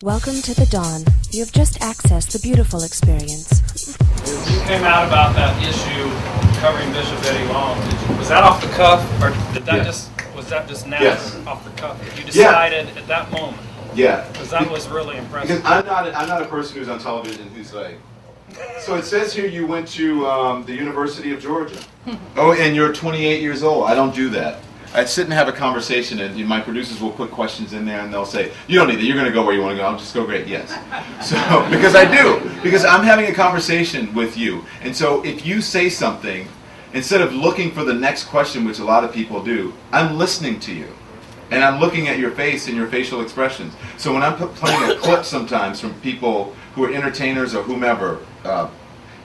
Welcome to the Dawn. You have just accessed the beautiful experience. You came out about that issue covering Bishop Eddie Long. Was that off the cuff, or did that was that just now off the cuff? You decided at that moment. Yeah. Because that was really impressive. Because I'm not a person who's on television who's like. So it says here you went to the University of Georgia. Oh, and you're 28 years old. I don't do that. I'd sit and have a conversation, and my producers will put questions in there, and they'll say, "You don't need that. You're going to go where you want to go." I'll just go, "Great, yes." So because I do, because I'm having a conversation with you, and so if you say something, instead of looking for the next question, which a lot of people do, I'm listening to you, and I'm looking at your face and your facial expressions. So when I'm playing a clip sometimes from people who are entertainers or whomever,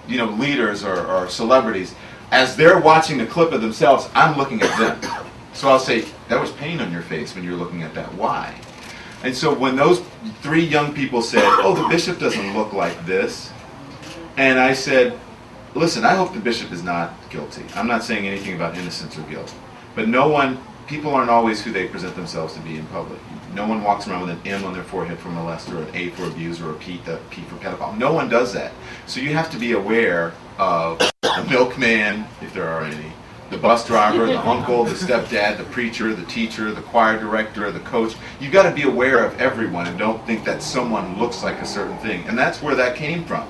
leaders or celebrities, as they're watching the clip of themselves, I'm looking at them. So I'll say, "That was pain on your face when you were looking at that. Why?" And so when those three young people said, "Oh, the bishop doesn't look like this," and I said, "Listen, I hope the bishop is not guilty. I'm not saying anything about innocence or guilt. But people aren't always who they present themselves to be in public. No one walks around with an M on their forehead for molester, an A for abuser, or a P for pedophile. No one does that. So you have to be aware of the milkman, if there are any, the bus driver, the uncle, the stepdad, the preacher, the teacher, the choir director, the coach. You've got to be aware of everyone and don't think that someone looks like a certain thing." And that's where that came from.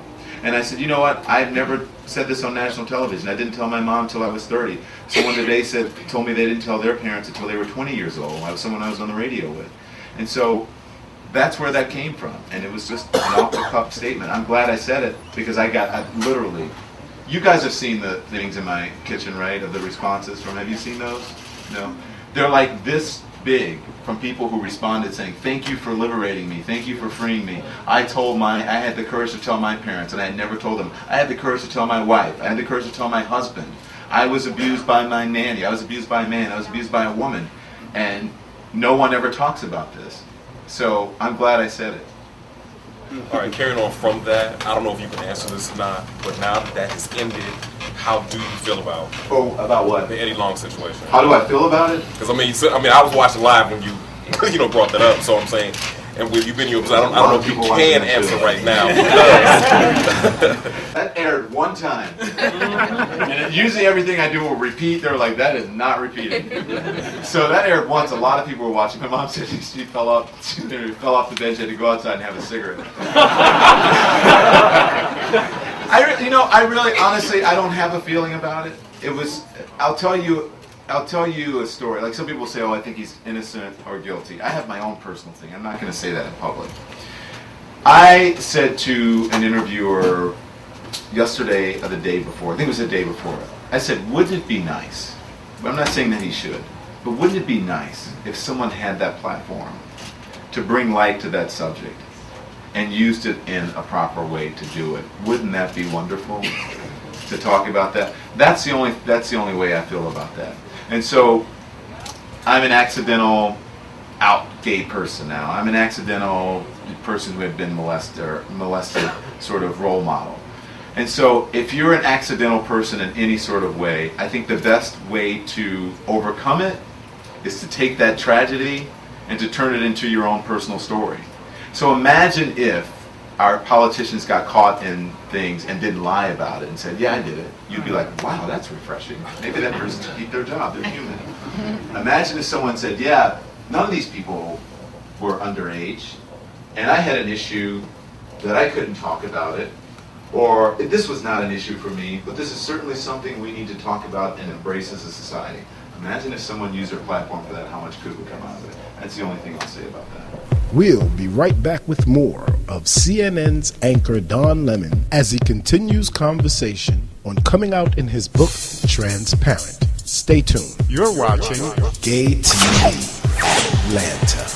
And I said, "You know what? I've never said this on national television. I didn't tell my mom until I was 30. Someone today told me they didn't tell their parents until they were 20 years old. I was someone I was on the radio with." And so that's where that came from. And it was just an off-the-cuff statement. I'm glad I said it because I literally... You guys have seen the things in my kitchen, right, of the responses from, have you seen those? No? They're like this big from people who responded saying, "Thank you for liberating me. Thank you for freeing me. I had the courage to tell my parents, and I had never told them. I had the courage to tell my wife. I had the courage to tell my husband. I was abused by my nanny. I was abused by a man. I was abused by a woman. And no one ever talks about this." So I'm glad I said it. All right, carrying on from that, I don't know if you can answer this or not, but now that has ended, how do you feel about About what? the Eddie Long situation? How do I feel about it? Because I was watching live when you brought that up. So I'm saying, and with you being your, I don't know if you can answer right now. That aired one time, and usually everything I do will repeat. They're like, "That is not repeated." So that aired once. A lot of people were watching. My mom said she fell off the bed. She had to go outside and have a cigarette. Honestly, I don't have a feeling about it. It was. I'll tell you a story. Like some people say, "Oh, I think he's innocent or guilty." I have my own personal thing. I'm not going to say that in public. I said to an interviewer yesterday or the day before, I think it was the day before, I said, "Wouldn't it be nice," but I'm not saying that he should, but wouldn't it be nice if someone had that platform to bring light to that subject and used it in a proper way to do it? Wouldn't that be wonderful to talk about that? That's the only way I feel about that. And so I'm an accidental out gay person now. I'm an accidental person who had been molested sort of role model. And so if you're an accidental person in any sort of way, I think the best way to overcome it is to take that tragedy and to turn it into your own personal story. So imagine if our politicians got caught in things and didn't lie about it and said, "Yeah, I did it." You'd be like, "Wow, that's refreshing. Maybe that person should keep their job. They're human." Imagine if someone said, "Yeah, none of these people were underage, and I had an issue that I couldn't talk about it, or this was not an issue for me, but this is certainly something we need to talk about and embrace as a society." Imagine if someone used their platform for that, how much good would come out of it. That's the only thing I'll say about that. We'll be right back with more of CNN's anchor Don Lemon as he continues conversation on coming out in his book, Transparent. Stay tuned. You're watching Gay TV Atlanta.